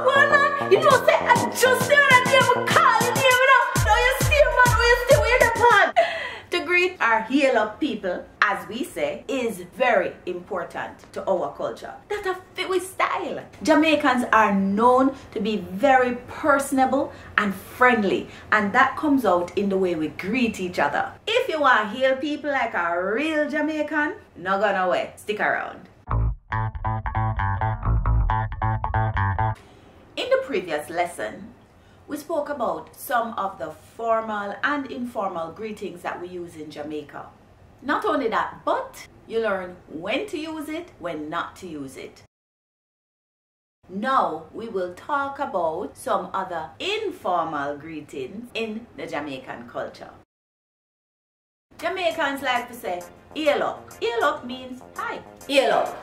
What, man? You know, say, I just hear that name, I call your name, you know. Now you see, man, where you stay, where the pan. To greet our heal up people, as we say, is very important to our culture. That a fit with style. Jamaicans are known to be very personable and friendly, and that comes out in the way we greet each other. If you want to heal people like a real Jamaican, not gonna away. Stick around. In the previous lesson, we spoke about some of the formal and informal greetings that we use in Jamaica. Not only that, but you learn when to use it, when not to use it. Now we will talk about some other informal greetings in the Jamaican culture. Jamaicans like to say, "Hail up." Hail up means hi. Hail up,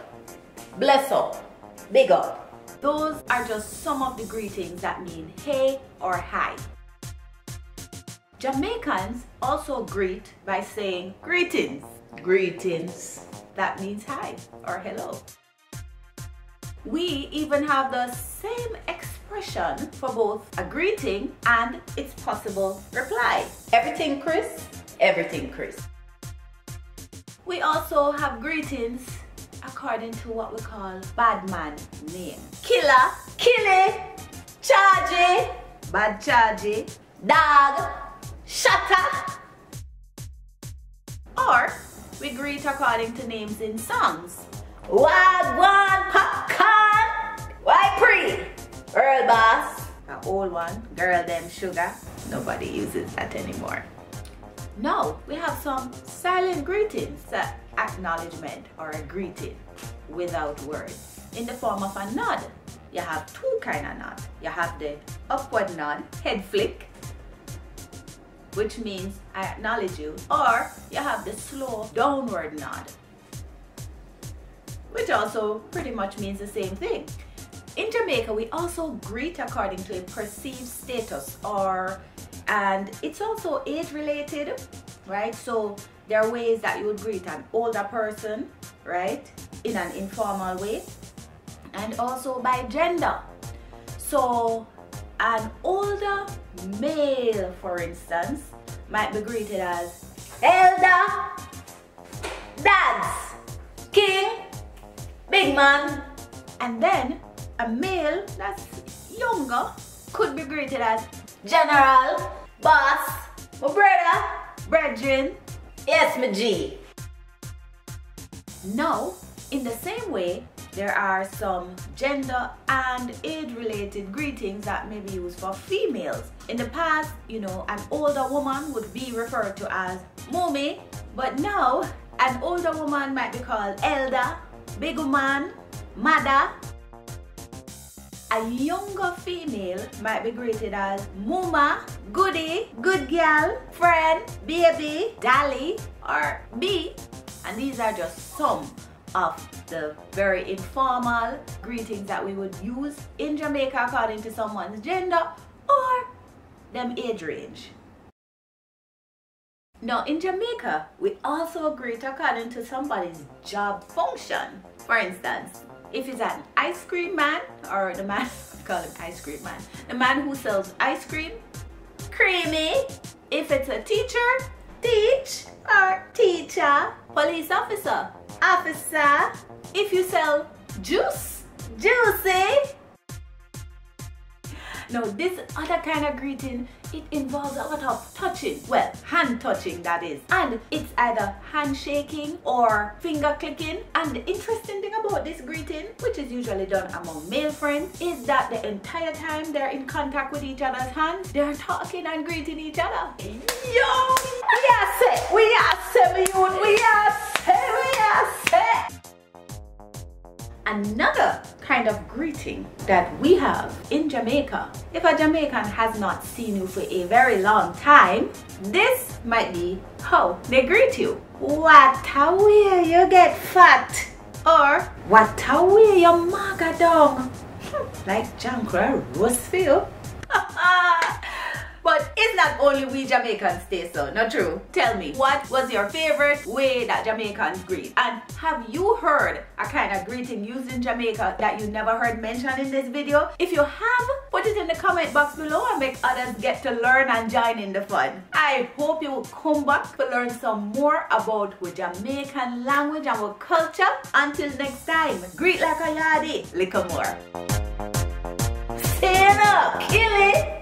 bless up, big up. Those are just some of the greetings that mean hey or hi. Jamaicans also greet by saying Griitinz. Griitinz, that means hi or hello. We even have the same expression for both a greeting and its possible reply. Everything Chris? Everything Chris. We also have greetings according to what we call bad man name. Killer, Killy, Chargy, Bad Chargy, Dog, Shutter. Or we greet according to names in songs. Wagwan Popcorn, White Pre, Earl Boss, an old one, Girl Them Sugar. Nobody uses that anymore. Now we have some silent greetings, acknowledgement or a greeting without words. In the form of a nod, you have two kind of nod. You have the upward nod, head flick, which means I acknowledge you, or you have the slow downward nod, which also pretty much means the same thing. In Jamaica, we also greet according to a perceived status, and it's also age related, right? So there are ways that you would greet an older person, right, in an informal way, and also by gender. So an older male, for instance, might be greeted as elder, dads, king, big man. And then a male that's younger could be greeted as general, boss, my brother, brethren, yes, my G. Now, in the same way, there are some gender and age-related greetings that may be used for females. In the past, you know, an older woman would be referred to as Mumi, but now an older woman might be called elder, big woman, Mada. A younger female might be greeted as Muma, Goody, Good Girl, Friend, Baby, Dolly, or B. And these are just some of the very informal greetings that we would use in Jamaica according to someone's gender or them age range. Now in Jamaica, we also greet according to somebody's job function. For instance, if it's an ice cream man, or the man, we call him ice cream man, the man who sells ice cream, creamy. If it's a teacher, teach, or teacher. Police officer, officer. If you sell juice, juicy. Now this other kind of greeting, it involves a lot of touching. Well, hand touching that is. And it's either handshaking or finger clicking. And the interesting thing about this greeting, which is usually done among male friends, is that the entire time they're in contact with each other's hands, they're talking and greeting each other. Yo! We are set. Another kind of greeting that we have in Jamaica, if a Jamaican has not seen you for a very long time, this might be how they greet you. What a way you get fat, or what a way you maga down, like Jankra roast for you. But it's not only we Jamaicans stay so, not true? Tell me, what was your favorite way that Jamaicans greet? And have you heard a kind of greeting used in Jamaica that you never heard mentioned in this video? If you have, put it in the comment box below and make others get to learn and join in the fun. I hope you will come back to learn some more about our Jamaican language and our culture. Until next time, greet like a yardie, little more. Stand up, kill it!